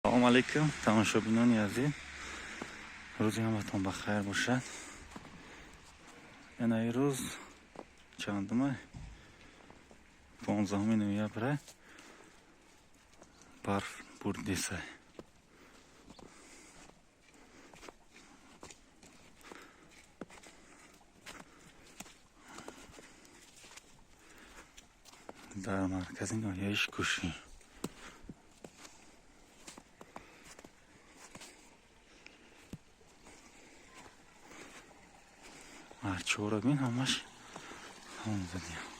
سلام علیکم تماشابینان عزیز، روزی همتون بخیر باشد. یعنی روز چندمه 15 نوامبر برف بردیسه. در مرکز ناحیه کوشی هرچی رو بین همش هم زدیم.